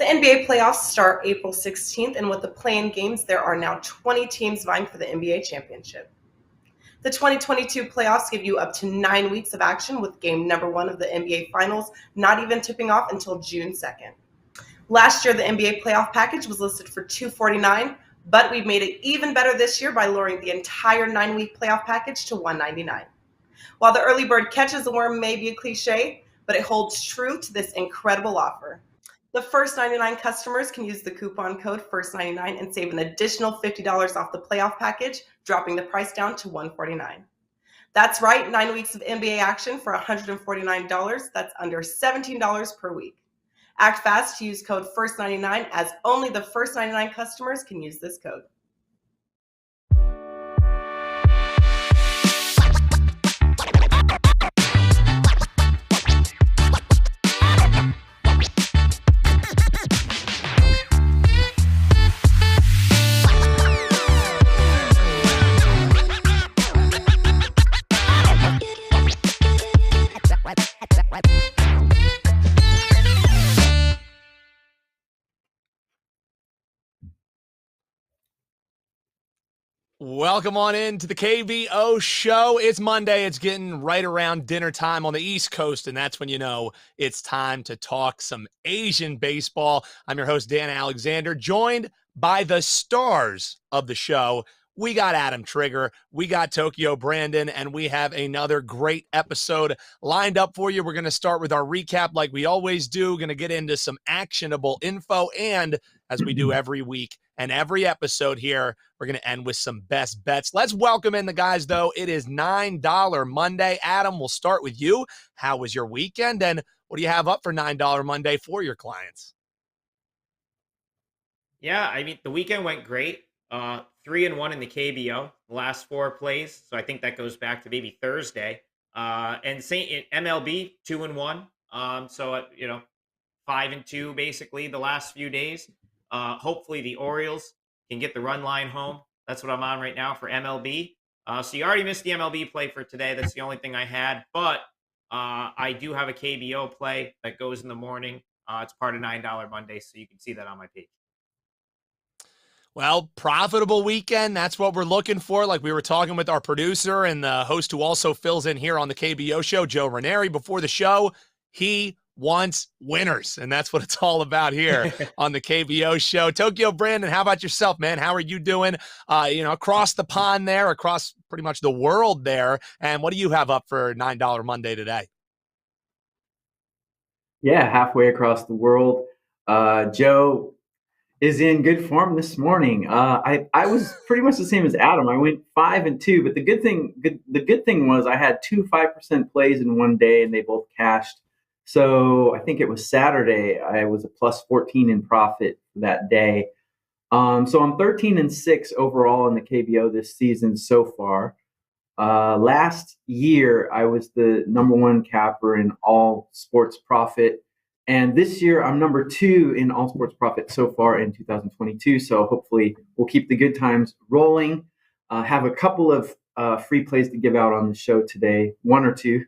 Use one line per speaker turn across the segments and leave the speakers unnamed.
The NBA playoffs start April 16th, and with the play-in games, there are now 20 teams vying for the NBA championship. The 2022 playoffs give you up to 9 weeks of action, with game number 1 of the NBA Finals not even tipping off until June 2nd. Last year, the NBA playoff package was listed for $249, but we've made it even better this year by lowering the entire 9-week playoff package to $199. While the early bird catches the worm may be a cliche, but it holds true to this incredible offer. The first 99 customers can use the coupon code FIRST99 and save an additional $50 off the playoff package, dropping the price down to $149. That's right, 9 weeks of NBA action for $149. That's under $17 per week. Act fast to use code FIRST99, as only the first 99 customers can use this code.
Welcome on in to the KBO show. It's Monday. It's getting right around dinner time on the East Coast, and that's when you know it's time to talk some Asian baseball. I'm your host, Dan Alexander, joined by the stars of the show. We got Adam Trigger, we got Tokyo Brandon, and we have another great episode lined up for you. We're going to start with our recap like we always do, going to get into some actionable info, and as we do every week and every episode here, we're going to end with some best bets. Let's welcome in the guys, though. It is $9 Monday. Adam, we'll start with you. How was your weekend, and what do you have up for $9 Monday for your clients?
Yeah, I mean, the weekend went great. 3-1 in the KBO, the last 4 plays. So I think that goes back to maybe Thursday. And MLB 2-1. So 5-2 basically the last few days. Hopefully the Orioles can get the run line home. That's what I'm on right now for MLB. So you already missed the MLB play for today. That's the only thing I had. But I do have a KBO play that goes in the morning. It's part of $9 Monday, so you can see that on my page.
Well, profitable weekend. That's what we're looking for. Like we were talking with our producer and the host who also fills in here on the KBO show, Joe Ranieri, before the show. He wants winners, and that's what it's all about here on the KBO show. Tokyo Brandon, how about yourself, man? How are you doing? Across the pond there, across pretty much the world there. And what do you have up for $9 Monday today?
Yeah, halfway across the world. Joe is in good form this morning. I was pretty much the same as Adam. I went 5-2, but the good thing was I had 2 5% plays in one day, and they both cashed. So I think it was Saturday. I was a plus 14 in profit that day. So I'm 13-6 overall in the KBO this season so far. Last year I was the number 1 capper in all sports profit. And this year, I'm number 2 in all sports profit so far in 2022. So hopefully we'll keep the good times rolling. Have a couple of free plays to give out on the show today, 1 or 2.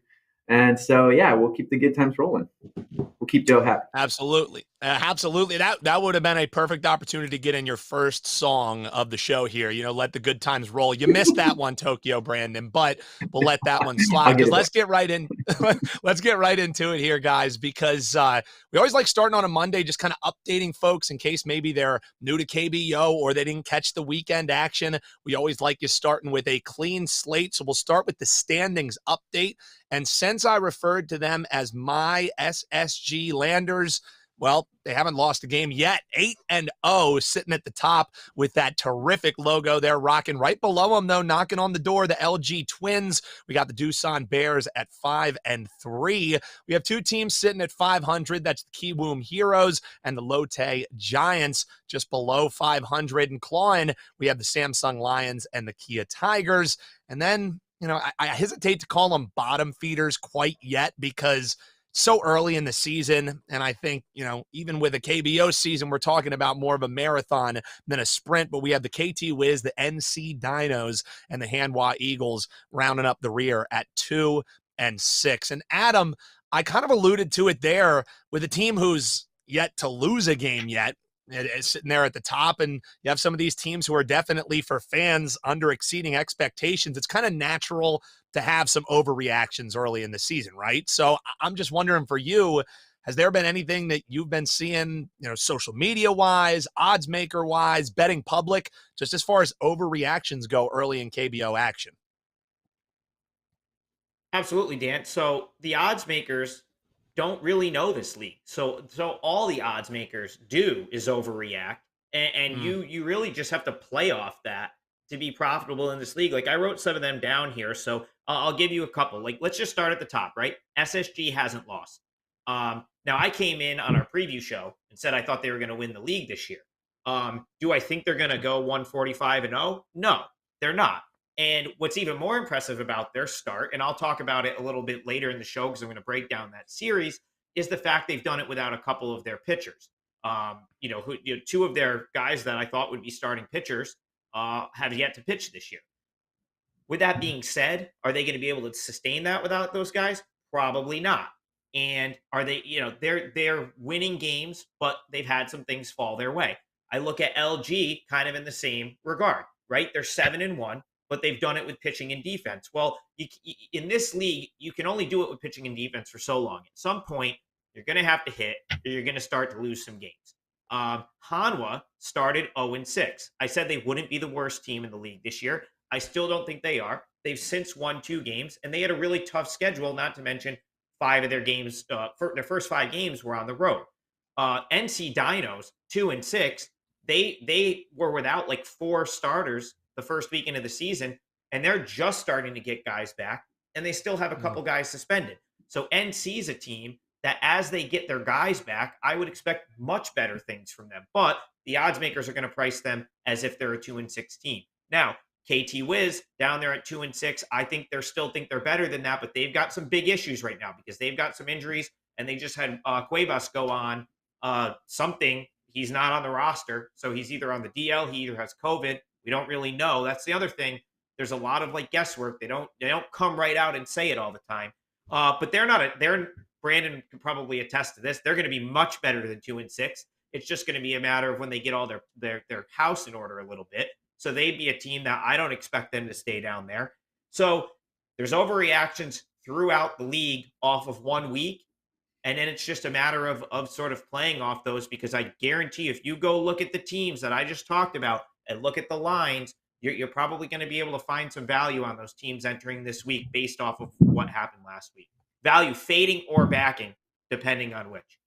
And so, yeah, we'll keep the good times rolling. We'll keep Joe happy.
Absolutely. Absolutely. That would have been a perfect opportunity to get in your first song of the show here. Let the good times roll. You missed that one, Tokyo Brandon, but we'll let that one slide. Because let's get right into it here, guys, because we always like starting on a Monday, just kind of updating folks in case maybe they're new to KBO or they didn't catch the weekend action. We always like you starting with a clean slate. So we'll start with the standings update. And since I referred to them as my SSG Landers, well, they haven't lost a game yet. 8-0, sitting at the top with that terrific logo there, rocking right below them, though, knocking on the door, the LG Twins. We got the Doosan Bears at 5-3. We have 2 teams sitting at 500. That's the Kiwoom Heroes and the Lotte Giants, just below 500. And clawing, we have the Samsung Lions and the Kia Tigers. And then, I hesitate to call them bottom feeders quite yet because so early in the season, and I think, even with a KBO season, we're talking about more of a marathon than a sprint, but we have the KT Wiz, the NC Dinos, and the Hanwha Eagles rounding up the rear at 2-6. And Adam, I kind of alluded to it there with a team who's yet to lose a game yet. It is sitting there at the top, and you have some of these teams who are definitely, for fans, under exceeding expectations. It's kind of natural to have some overreactions early in the season, right? So I'm just wondering for you, has there been anything that you've been seeing, social media wise, odds maker wise, betting public, just as far as overreactions go early in KBO action?
Absolutely, Dan. So the odds makers don't really know this league. So all the odds makers do is overreact, and you really just have to play off that to be profitable in this league. Like, I wrote some of them down here, so I'll give you a couple. Like, let's just start at the top, right? SSG hasn't lost. Now, I came in on our preview show and said I thought they were going to win the league this year. Do I think they're going to go 145-0? No, they're not. And what's even more impressive about their start, and I'll talk about it a little bit later in the show because I'm going to break down that series, is the fact they've done it without a couple of their pitchers. Two of their guys that I thought would be starting pitchers have yet to pitch this year. With that being said, are they going to be able to sustain that without those guys? Probably not. And are they, they're winning games, but they've had some things fall their way. I look at LG kind of in the same regard, right? They're 7-1. But they've done it with pitching and defense. Well, in this league, you can only do it with pitching and defense for so long. At some point, you're going to have to hit, or you're going to start to lose some games. Hanwha started 0-6. I said they wouldn't be the worst team in the league this year. I still don't think they are. They've since won 2 games, and they had a really tough schedule, not to mention 5 of their games, their first 5 games were on the road. NC Dinos, 2-6, they were without like 4 starters the first weekend of the season, and they're just starting to get guys back, and they still have a couple guys suspended. So NC is a team that, as they get their guys back, I would expect much better things from them. But the odds makers are going to price them as if they're a 2-6 team. Now, KT Wiz down there at 2-6, I think they're better than that, but they've got some big issues right now because they've got some injuries, and they just had Cuevas go on something. He's not on the roster, so he's either on the DL, he either has COVID. We don't really know. That's the other thing. There's a lot of guesswork. They don't come right out and say it all the time. But Brandon can probably attest to this. They're going to be much better than 2-6. It's just going to be a matter of when they get all their house in order a little bit. So they'd be a team that I don't expect them to stay down there. So there's overreactions throughout the league off of 1 week. And then it's just a matter of sort of playing off those, because I guarantee if you go look at the teams that I just talked about and look at the lines, you're probably going to be able to find some value on those teams entering this week based off of what happened last week. Value fading or backing, depending on which.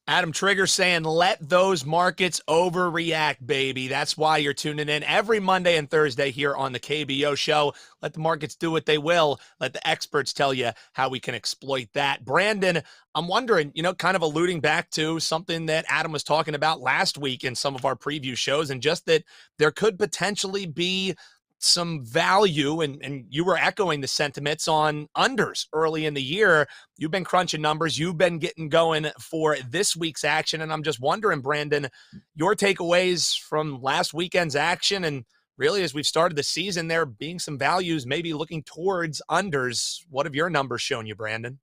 Adam Trigger saying, let those markets overreact, baby. That's why you're tuning in every Monday and Thursday here on the KBO show. Let the markets do what they will. Let the experts tell you how we can exploit that. Brandon, I'm wondering, kind of alluding back to something that Adam was talking about last week in some of our preview shows, and just that there could potentially be some value, and you were echoing the sentiments on unders early in the year. You've been crunching numbers. You've been getting going for this week's action. And I'm just wondering, Brandon, your takeaways from last weekend's action, and really as we've started the season, there being some values maybe looking towards unders. What have your numbers shown you, Brandon?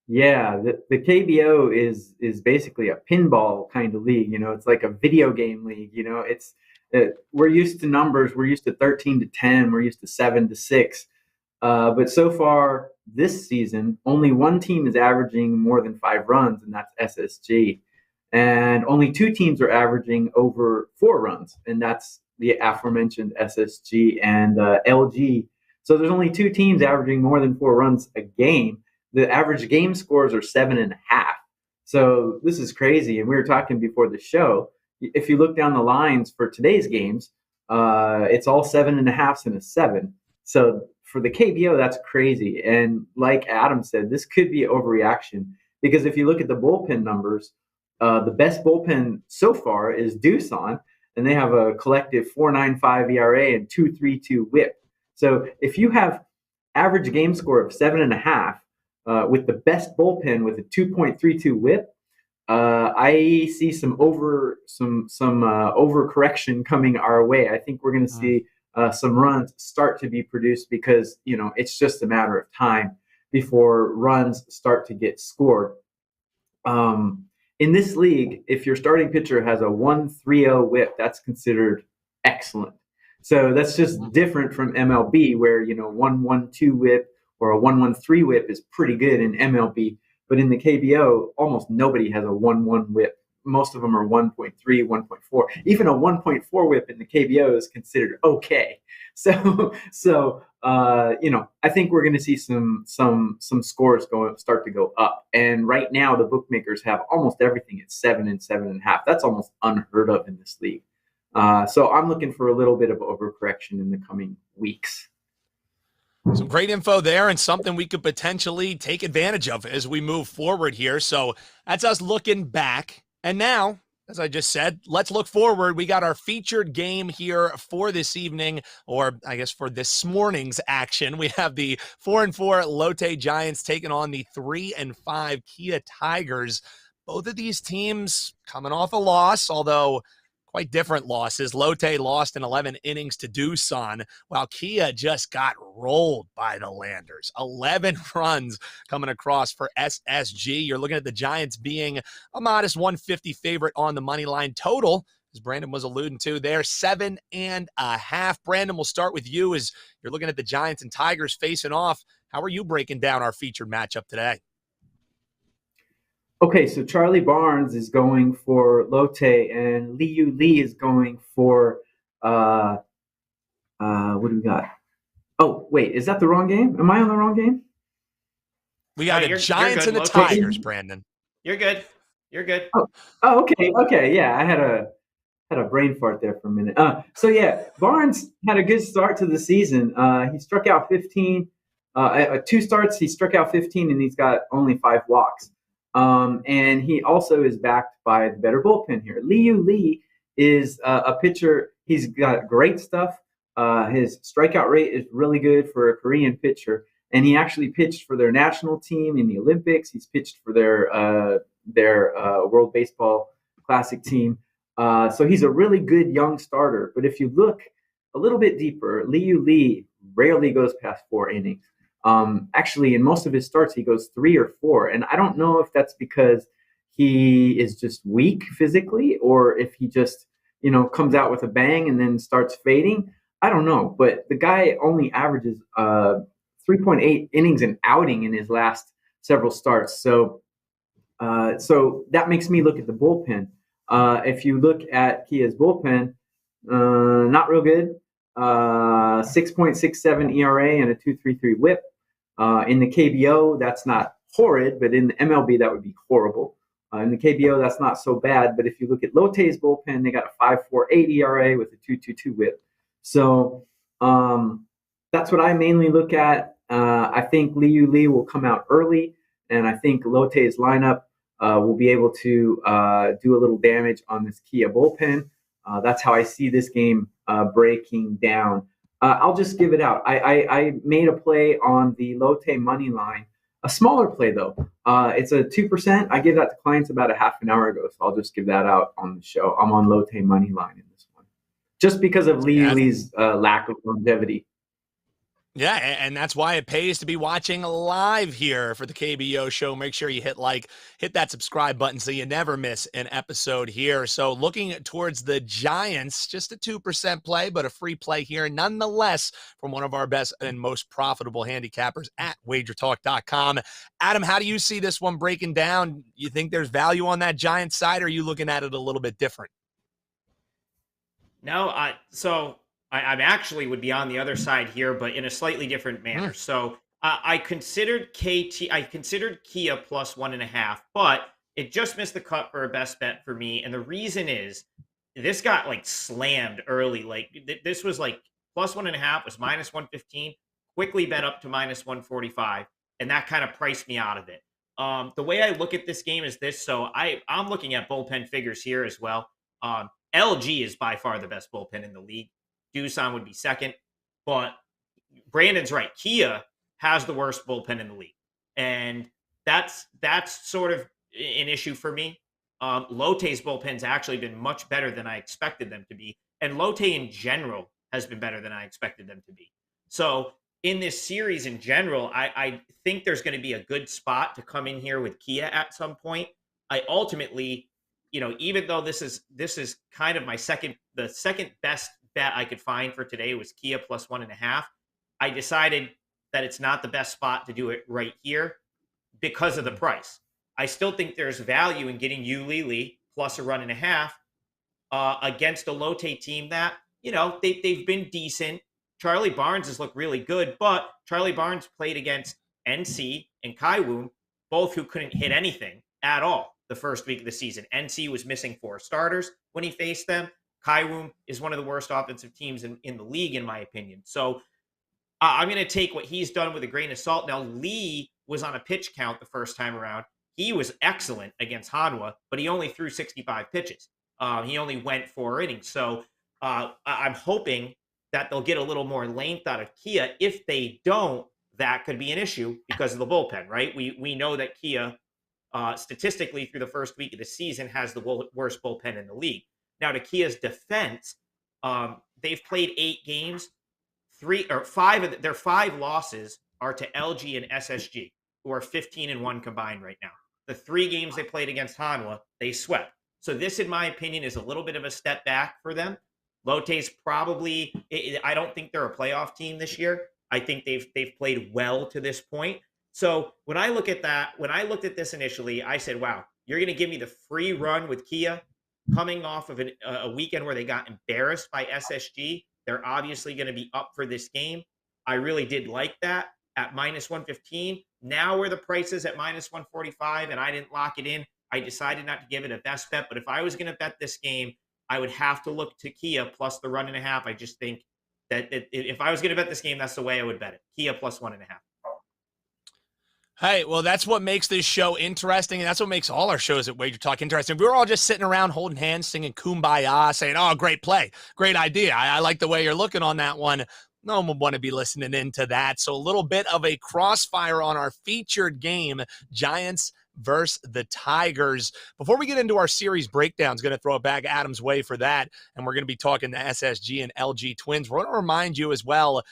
Yeah, the KBO is basically a pinball kind of league. It's like a video game league. We're used to numbers. We're used to 13-10. We're used to 7-6. But so far this season, only one team is averaging more than 5 runs, and that's SSG. And only 2 teams are averaging over 4 runs, and that's the aforementioned SSG and LG. So there's only 2 teams averaging more than 4 runs a game. The average game scores are 7.5. So this is crazy. And we were talking before the show. If you look down the lines for today's games, it's all 7.5s and a 7. So for the KBO, that's crazy. And like Adam said, this could be overreaction, because if you look at the bullpen numbers, the best bullpen so far is Doosan, and they have a collective 4.95 ERA and 2.32 WHIP. So if you have average game score of 7.5 with the best bullpen with a 2.32 WHIP, I see some overcorrection coming our way. I think we're going to see some runs start to be produced, because it's just a matter of time before runs start to get scored. In this league, if your starting pitcher has a 1.30 whip, that's considered excellent. So that's just different from MLB, where 1.12 whip or a 1.13 whip is pretty good in MLB. But in the KBO, almost nobody has a 1.1 whip. Most of them are 1.3, 1.4. Even a 1.4 whip in the KBO is considered okay. So I think we're going to see some scores start to go up. And right now, the bookmakers have almost everything at 7 and 7.5. That's almost unheard of in this league. So I'm looking for a little bit of overcorrection in the coming weeks.
Some great info there, and something we could potentially take advantage of as we move forward here. So that's us looking back. And now, as I just said, let's look forward. We got our featured game here for this evening, or I guess for this morning's action. We have the 4-4 Lotte Giants taking on the 3-5 Kia Tigers. Both of these teams coming off a loss, although quite different losses. Lotte lost in 11 innings to Doosan, while Kia just got rolled by the Landers. 11 runs coming across for SSG. You're looking at the Giants being a modest 150 favorite on the money line total, as Brandon was alluding to there, 7.5. Brandon, we'll start with you as you're looking at the Giants and Tigers facing off. How are you breaking down our featured matchup today?
Okay, so Charlie Barnes is going for Lotte, and Liu Li is going for what do we got? Oh, wait, is that the wrong game? Am I on the wrong game?
We got the Giants and the Tigers, Brandon.
You're good. You're good.
Oh, okay. Yeah, I had a brain fart there for a minute. So yeah, Barnes had a good start to the season. He struck out 15. 2 starts, he struck out 15, and he's got only 5 walks. And he also is backed by the better bullpen here. Liu Li is a pitcher. He's got great stuff. His strikeout rate is really good for a Korean pitcher. And he actually pitched for their national team in the Olympics. He's pitched for their World Baseball Classic team. So he's a really good young starter. But if you look a little bit deeper, Liu Li rarely goes past 4 innings. Actually, in most of his starts, he goes 3 or 4. And I don't know if that's because he is just weak physically, or if he just, comes out with a bang and then starts fading. I don't know. But the guy only averages 3.8 innings an outing in his last several starts. So that makes me look at the bullpen. If you look at Kia's bullpen, not real good. 6.67 ERA and a 2.33 WHIP. In the KBO, that's not horrid, but in the MLB, that would be horrible. In the KBO, that's not so bad. But if you look at Lotte's bullpen, they got a 5.48 ERA with a 2.22 WHIP. So that's what I mainly look at. I think Liu Li will come out early, and I think Lotte's lineup will be able to do a little damage on this Kia bullpen. That's how I see this game breaking down. I'll just give it out. I made a play on the Lotte money line, a smaller play though. It's a 2%. I gave that to clients about a half an hour ago, so I'll just give that out on the show. I'm on Lotte money line in this one, just because of Liu Li's lack of longevity.
Yeah, and that's why it pays to be watching live here for the KBO show. Make sure you hit that subscribe button so you never miss an episode here. So looking towards the Giants, just a 2% play, but a free play here nonetheless from one of our best and most profitable handicappers at WagerTalk.com. Adam, how do you see this one breaking down? You think there's value on that Giants side, or are you looking at it a little bit different?
No, I actually would be on the other side here, but in a slightly different manner. So I considered Kia plus 1.5, but it just missed the cut for a best bet for me. And the reason is this got slammed early. This was plus 1.5 was minus 115, quickly bet up to minus 145. And that kind of priced me out of it. The way I look at this game is this. So I'm looking at bullpen figures here as well. LG is by far the best bullpen in the league. Doosan would be second, but Brandon's right. Kia has the worst bullpen in the league, and that's sort of an issue for me. Lotte's bullpen's actually been much better than I expected them to be, and Lotte in general has been better than I expected them to be. So in this series in general, I think there's going to be a good spot to come in here with Kia at some point. I ultimately, even though this is kind of the second best bet I could find for today was Kia plus 1.5. I decided that it's not the best spot to do it right here because of the price. I still think there's value in getting Lee plus a run and a half against a Lotte team that, they've been decent. Charlie Barnes has looked really good, but Charlie Barnes played against NC and Kiwoom, both who couldn't hit anything at all the first week of the season. NC was missing 4 starters when he faced them. Kiwoom is one of the worst offensive teams in the league, in my opinion. So I'm going to take what he's done with a grain of salt. Now, Lee was on a pitch count the first time around. He was excellent against Hanwha, but he only threw 65 pitches. He only went 4 innings. So I'm hoping that they'll get a little more length out of Kia. If they don't, that could be an issue because of the bullpen, right? We know that Kia, statistically, through the first week of the season, has the worst bullpen in the league. Now, to Kia's defense, they've played 8 games. 5 losses are to LG and SSG, who are 15-1 combined right now. The 3 games they played against Hanwha, they swept. So this, in my opinion, is a little bit of a step back for them. Lotte's probably, I don't think they're a playoff team this year. I think they've played well to this point. So when I look at that, when I looked at this initially, I said, wow, you're going to give me the free run with Kia coming off of a weekend where they got embarrassed by SSG. They're obviously going to be up for this game. I really did like that at minus 115. Now where the price is at minus 145 and I didn't lock it in, I decided not to give it a best bet. But if I was going to bet this game, I would have to look to Kia plus the run and a half. I just think that if I was going to bet this game, that's the way I would bet it. Kia plus 1.5.
Hey, well, that's what makes this show interesting, and that's what makes all our shows at WagerTalk interesting. We were all just sitting around holding hands, singing Kumbaya, saying, oh, great play, great idea. I like the way you're looking on that one. No one would want to be listening into that. So a little bit of a crossfire on our featured game, Giants versus the Tigers. Before we get into our series breakdowns, going to throw it back Adam's way for that, and we're going to be talking to SSG and LG Twins. We're going to remind you as well,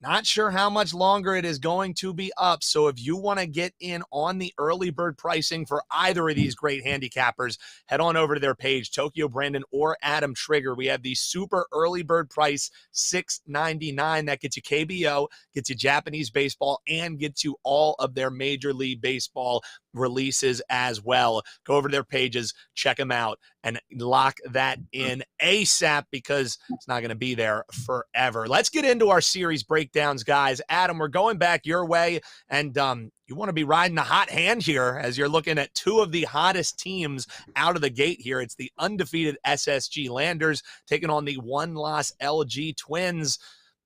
not sure how much longer it is going to be up. So if you want to get in on the early bird pricing for either of these great handicappers, head on over to their page, Tokyo Brandon or Adam Trigger. We have the super early bird price, $6.99. That gets you KBO, gets you Japanese baseball, and gets you all of their Major League Baseball releases as well. Go over to their pages, check them out, and lock that in ASAP because it's not going to be there forever. Let's get into our series breakdowns, guys. Adam, we're going back your way, and you want to be riding a hot hand here as you're looking at 2 of the hottest teams out of the gate here. It's the undefeated SSG Landers taking on the 1-loss LG Twins.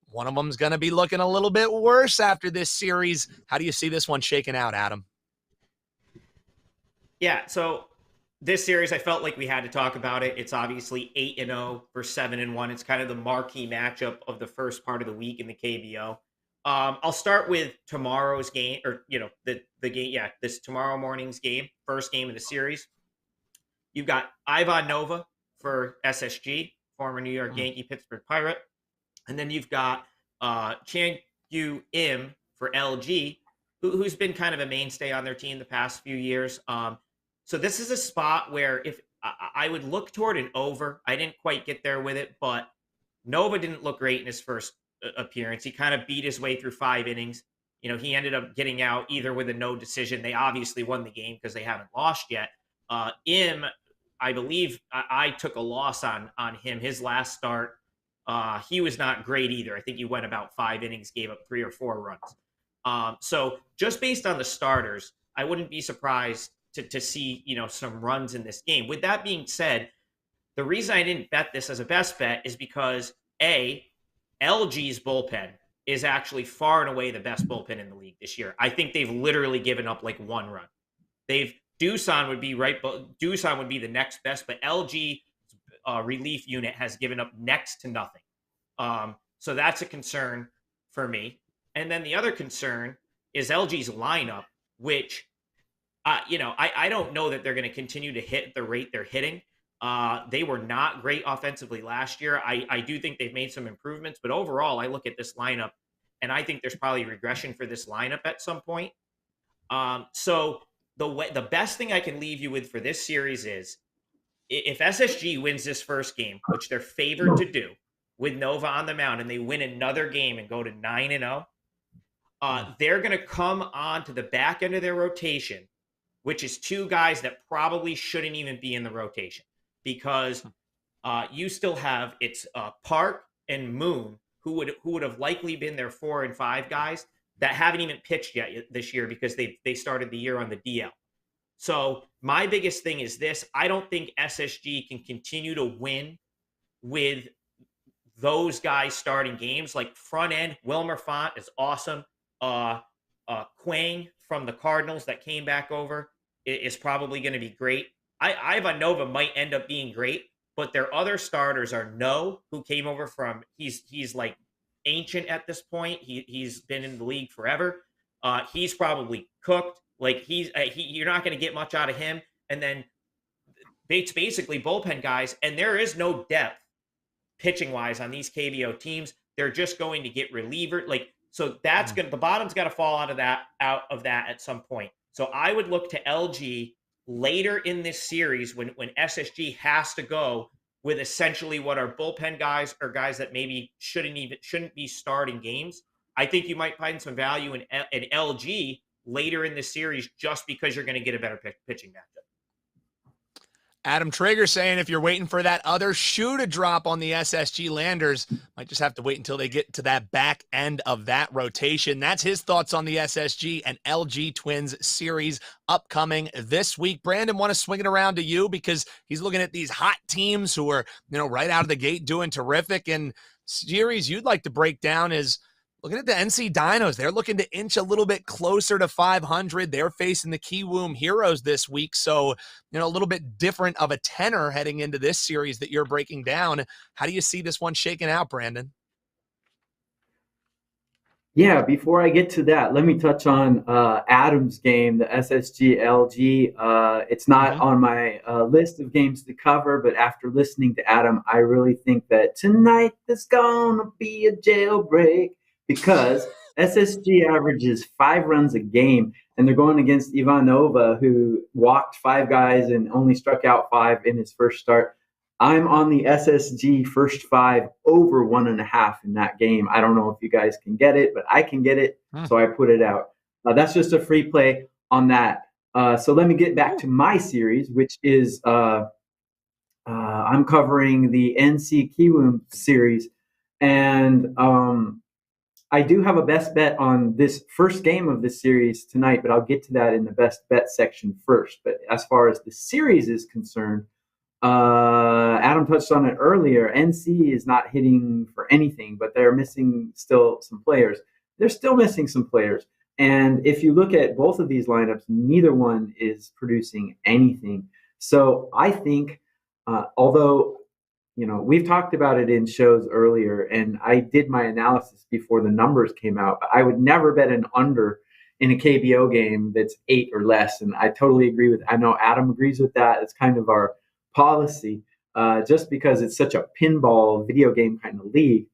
One of them's going to be looking a little bit worse after this series. How do you see this one shaking out, Adam?
Yeah, so this series, I felt like we had to talk about it. It's obviously 8-0 for 7-1. It's kind of the marquee matchup of the first part of the week in the KBO. I'll start with tomorrow's game, or the game. Yeah, this tomorrow morning's game, first game of the series. You've got Ivan Nova for SSG, former New York Yankee, Pittsburgh Pirate, and then you've got Chang Yu Im for LG, who's been kind of a mainstay on their team the past few years. So this is a spot where if I would look toward an over. I didn't quite get there with it, but Nova didn't look great in his first appearance. He kind of beat his way through 5 innings. He ended up getting out either with a no decision. They obviously won the game because they haven't lost yet. Im, I believe I took a loss on him. His last start, he was not great either. I think he went about 5 innings, gave up 3 or 4 runs. So just based on the starters, I wouldn't be surprised to see, some runs in this game. With that being said, the reason I didn't bet this as a best bet is because LG's bullpen is actually far and away the best bullpen in the league this year. I think they've literally given up like 1 run. Doosan would be right, but Doosan would be the next best, but LG relief unit has given up next to nothing. So that's a concern for me. And then the other concern is LG's lineup, which, I don't know that they're going to continue to hit the rate they're hitting. They were not great offensively last year. I do think they've made some improvements, but overall, I look at this lineup, and I think there's probably regression for this lineup at some point. So the best thing I can leave you with for this series is if SSG wins this first game, which they're favored to do with Nova on the mound, and they win another game and go to 9-0, they're going to come on to the back end of their rotation, which is two guys that probably shouldn't even be in the rotation, because you still have Park and Moon, who would have likely been their 4 and 5 guys that haven't even pitched yet this year because they started the year on the DL. So my biggest thing is this: I don't think SSG can continue to win with those guys starting games. Like front end, Wilmer Font is awesome. Quang from the Cardinals that came back over is probably going to be great. Ivan Nova might end up being great, but their other starters are No, who came over from he's like ancient at this point. He's been in the league forever. He's probably cooked. Like you're not going to get much out of him. And then it's basically bullpen guys, and there is no depth pitching wise on these KBO teams. They're just going to get reliever. So that's the bottom's got to fall out of that at some point. So I would look to LG later in this series when SSG has to go with essentially what are bullpen guys or guys that maybe shouldn't be starting games. I think you might find some value in LG later in this series just because you're going to get a better pitching matchup.
Adam Traeger saying if you're waiting for that other shoe to drop on the SSG Landers, might just have to wait until they get to that back end of that rotation. That's his thoughts on the SSG and LG Twins series upcoming this week. Brandon, want to swing it around to you because he's looking at these hot teams who are, right out of the gate doing terrific. And series you'd like to break down is looking at the NC Dinos. They're looking to inch a little bit closer to 500. They're facing the Kiwoom Heroes this week. So, a little bit different of a tenor heading into this series that you're breaking down. How do you see this one shaking out, Brandon?
Yeah, before I get to that, let me touch on Adam's game, the SSG LG. It's not on my list of games to cover, but after listening to Adam, I really think that tonight there's going to be a jailbreak, because SSG averages 5 runs a game, and they're going against Ivanova, who walked 5 guys and only struck out 5 in his first start. I'm on the SSG first 5 over 1.5 in that game. I don't know if you guys can get it, but I can get it, so I put it out. That's just a free play on that. So let me get back to my series, which is I'm covering the NC Kiwoom series, and I do have a best bet on this first game of this series tonight, but I'll get to that in the best bet section first. But as far as the series is concerned, Adam touched on it earlier. NC is not hitting for anything, but they're missing still some players. They're still missing some players. And if you look at both of these lineups, neither one is producing anything. So I think, although we've talked about it in shows earlier, and I did my analysis before the numbers came out. I would never bet an under in a KBO game that's 8 or less. And I totally agree with, I know Adam agrees with that. It's kind of our policy, just because it's such a pinball video game kind of league.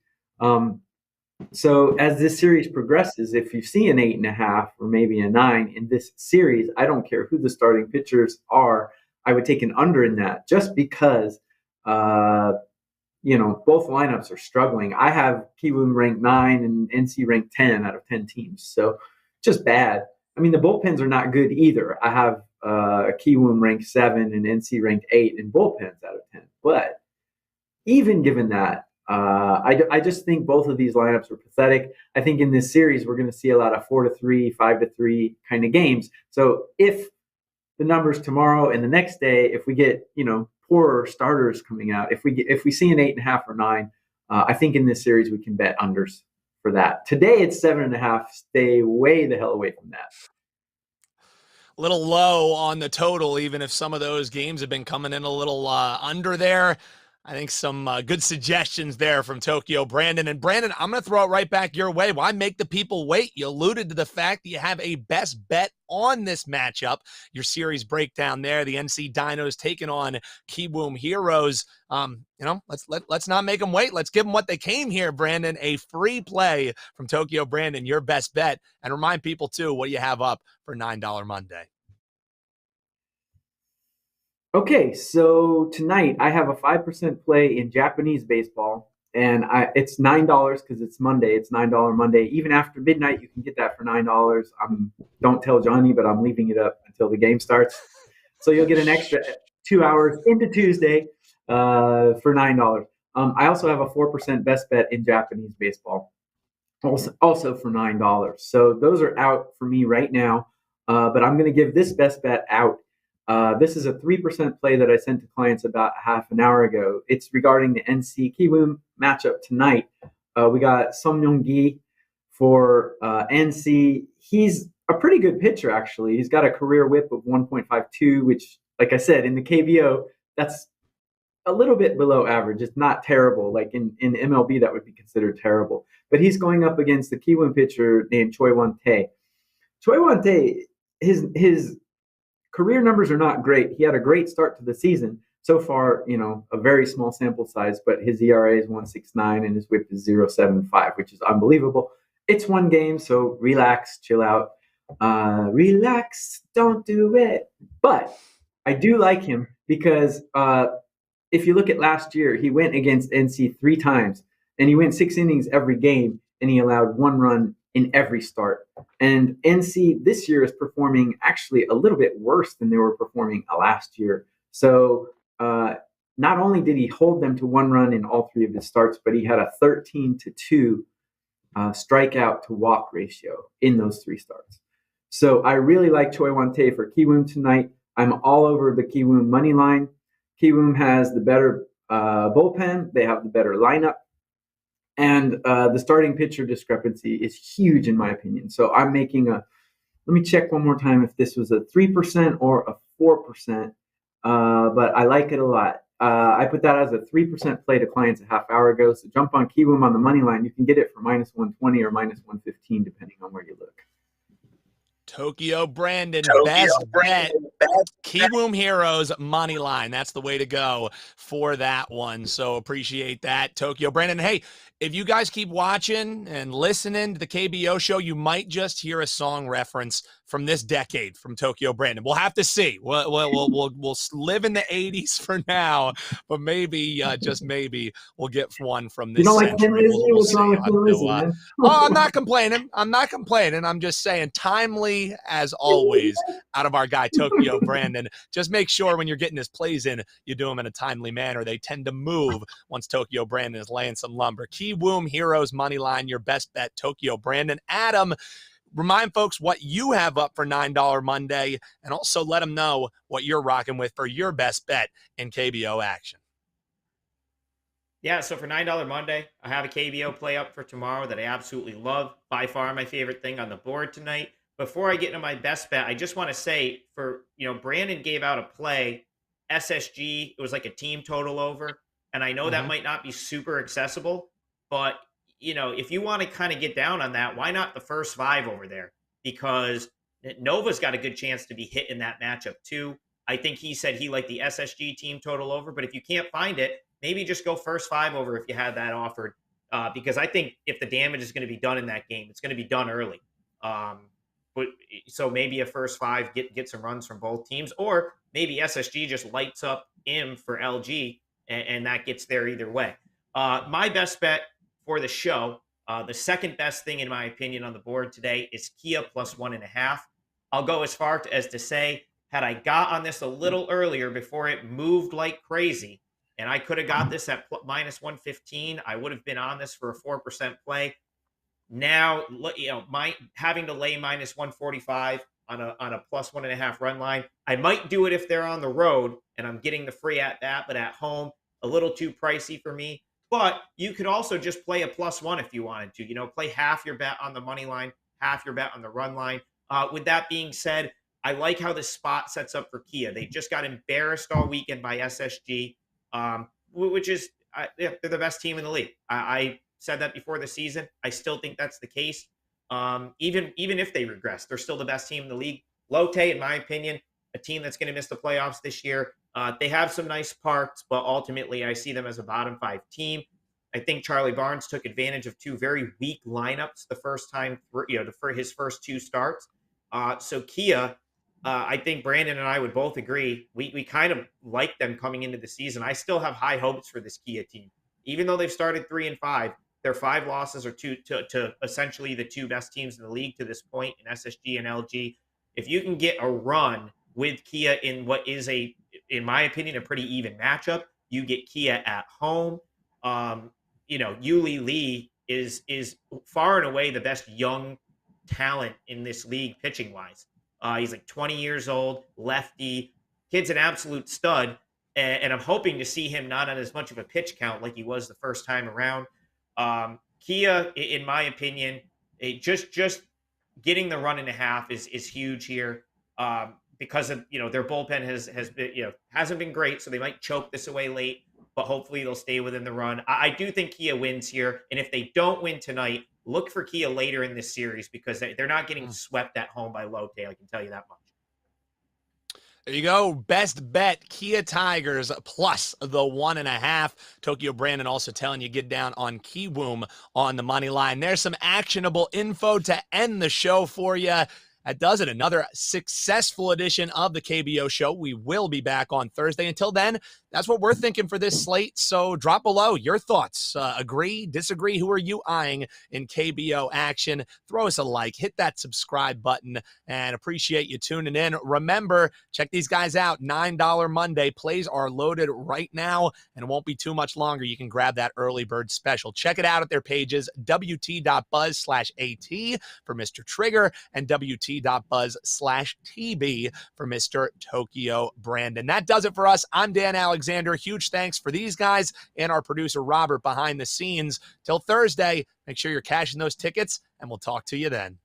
So as this series progresses, if you see an 8.5 or maybe a 9 in this series, I don't care who the starting pitchers are, I would take an under in that, just because both lineups are struggling. I have Kiwoom ranked 9 and NC ranked 10 out of 10 teams. So just bad. I mean, the bullpens are not good either. I have Kiwoom ranked 7 and NC ranked 8 in bullpens out of 10. But even given that, I just think both of these lineups are pathetic. I think in this series, we're going to see a lot of 4-3, 5-3 kind of games. So if the numbers tomorrow and the next day, if we get, poorer starters coming out, if we see an 8.5 or 9, I think in this series we can bet unders for that. Today it's 7.5. Stay way the hell away from that.
A little low on the total, even if some of those games have been coming in a little under there. I think some good suggestions there from Tokyo Brandon. And Brandon, I'm going to throw it right back your way. Why make the people wait? You alluded to the fact that you have a best bet on this matchup. Your series breakdown there, the NC Dinos taking on Kiwoom Heroes. Let's not make them wait. Let's give them what they came here, Brandon. A free play from Tokyo Brandon, your best bet. And remind people, too, what do you have up for $9 Monday?
Okay, so tonight I have a 5% play in Japanese baseball, and it's $9 because it's Monday. It's $9 Monday. Even after midnight, you can get that for $9. Don't tell Johnny, but I'm leaving it up until the game starts. So you'll get an extra 2 hours into Tuesday for $9. I also have a 4% best bet in Japanese baseball, also for $9. So those are out for me right now. But I'm going to give this best bet out. This is a 3% play that I sent to clients about half an hour ago. It's regarding the NC Kiwoom matchup tonight. We got Song Myung-gi for NC. He's a pretty good pitcher, actually. He's got a career whip of 1.52, which, like I said, in the KBO, that's a little bit below average. It's not terrible. Like in MLB, that would be considered terrible. But he's going up against the Kiwoom pitcher named Choi Won-tae. Choi Won-tae, his career numbers are not great. He had a great start to the season. So far, a very small sample size, but his ERA is 1.69 and his whip is 0.75, which is unbelievable. It's one game, so relax, chill out. Relax, don't do it. But I do like him because if you look at last year, he went against NC 3 times, and he went 6 innings every game, and he allowed 1 run in every start. And NC this year is performing actually a little bit worse than they were performing last year. So not only did he hold them to 1 run in all 3 of his starts, but he had a 13-2 strikeout to walk ratio in those 3 starts. So I really like Choi Won-tae for Kiwoom tonight. I'm all over the Kiwoom money line. Kiwoom has the better bullpen. They have the better lineup. And the starting pitcher discrepancy is huge, in my opinion. So I'm making let me check one more time if this was a 3% or a 4%. But I like it a lot. I put that as a 3% play to clients a half hour ago. So jump on Kiwoom on the money line. You can get it for -120 or -115, depending on where you look.
Tokyo Brandon, best bet. Kiwoom Heroes money line. That's the way to go for that one. So appreciate that, Tokyo Brandon. Hey, if you guys keep watching and listening to the KBO show, you might just hear a song reference from this decade from Tokyo Brandon. We'll have to see. We'll live in the 80s for now, but maybe, just maybe, we'll get one from this century. We'll see. Oh, I'm not complaining. I'm just saying, timely as always out of our guy Tokyo Brandon. Just make sure when you're getting his plays in, you do them in a timely manner. They tend to move once Tokyo Brandon is laying some lumber. Kiwoom Heroes money line, your best bet, Tokyo Brandon. Adam, remind folks what you have up for $9 Monday, and also let them know what you're rocking with for your best bet in KBO action.
Yeah, so for $9 Monday, I have a KBO play up for tomorrow that I absolutely love. By far my favorite thing on the board tonight. Before I get into my best bet, I just want to say Brandon gave out a play, SSG. It was like a team total over. And I know that might not be super accessible, but if you want to kind of get down on that, why not the first 5 over there? Because Nova's got a good chance to be hit in that matchup too. I think he said he liked the SSG team total over, but if you can't find it, maybe just go first 5 over if you had that offered. Because I think if the damage is going to be done in that game, it's going to be done early. So maybe a first 5, get some runs from both teams, or maybe SSG just lights up IM for LG, and that gets there either way. My best bet for the show, the second best thing in my opinion on the board today is Kia +1.5. I'll go as far as to say, had I got on this a little earlier before it moved like crazy, and I could have got this at -115, I would have been on this for a 4% play. Now, having to lay -145 on a +1.5 run line, I might do it if they're on the road and I'm getting the free at bat, but at home, a little too pricey for me. But you could also just play a +1 if you wanted to. Play half your bet on the money line, half your bet on the run line. With that being said, I like how this spot sets up for Kia. They just got embarrassed all weekend by SSG, which is they're the best team in the league. I said that before the season. I still think that's the case. Even if they regress, they're still the best team in the league. Lotte, in my opinion, a team that's going to miss the playoffs this year. They have some nice parts, but ultimately I see them as a bottom 5 team. I think Charlie Barnes took advantage of 2 very weak lineups the first time, for his first 2 starts. So Kia, I think Brandon and I would both agree. We kind of like them coming into the season. I still have high hopes for this Kia team, even though they've started 3-5. Their 5 losses are to essentially the 2 best teams in the league to this point in SSG and LG. If you can get a run with Kia in what is in my opinion, a pretty even matchup, you get Kia at home. Yuli Lee is far and away the best young talent in this league pitching wise. He's like 20 years old, lefty. Kid's an absolute stud. And I'm hoping to see him not on as much of a pitch count like he was the first time around. Kia, in my opinion, just getting the 1.5 is huge here. Because of their bullpen has been hasn't been great, so they might choke this away late, but hopefully they'll stay within the run. I do think Kia wins here, and if they don't win tonight, look for Kia later in this series because they're not getting swept at home by Lotte. I can tell you that much.
There you go. Best bet, Kia Tigers plus the 1.5. Tokyo Brandon also telling you get down on Kiwoom on the money line. There's some actionable info to end the show for you. That does it. Another successful edition of the KBO show. We will be back on Thursday. Until then, that's what we're thinking for this slate. So drop below your thoughts. Agree, disagree? Who are you eyeing in KBO action? Throw us a like. Hit that subscribe button and appreciate you tuning in. Remember, check these guys out. $9 Monday. Plays are loaded right now and it won't be too much longer. You can grab that early bird special. Check it out at their pages, wt.buzz/AT for Mr. Trigger and wt.buzz/TB for Mr. Tokyo Brandon. That does it for us. I'm Dan Alexander. Huge thanks for these guys and our producer Robert behind the scenes. Till Thursday, make sure you're cashing those tickets and we'll talk to you then.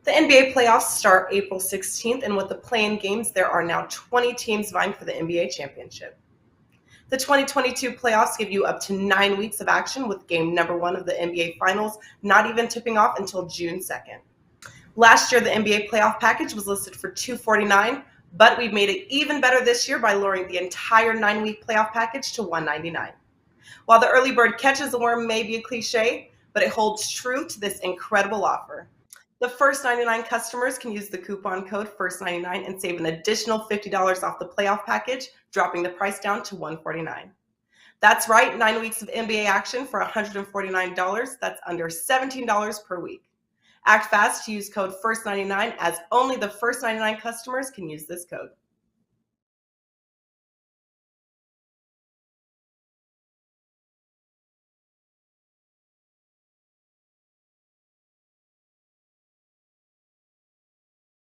The NBA playoffs start April 16th, and with the play-in games, there are now 20 teams vying for the NBA championship. The 2022 playoffs give you up to 9 weeks of action, with game number 1 of the NBA Finals not even tipping off until June 2nd. Last year, the NBA playoff package was listed for $249, but we've made it even better this year by lowering the entire 9-week playoff package to $199. While the early bird catches the worm may be a cliche, but it holds true to this incredible offer. The first 99 customers can use the coupon code FIRST99 and save an additional $50 off the playoff package, dropping the price down to $149. That's right, 9 weeks of NBA action for $149. That's under $17 per week. Act fast to use code FIRST99 as only the first 99 customers can use this code.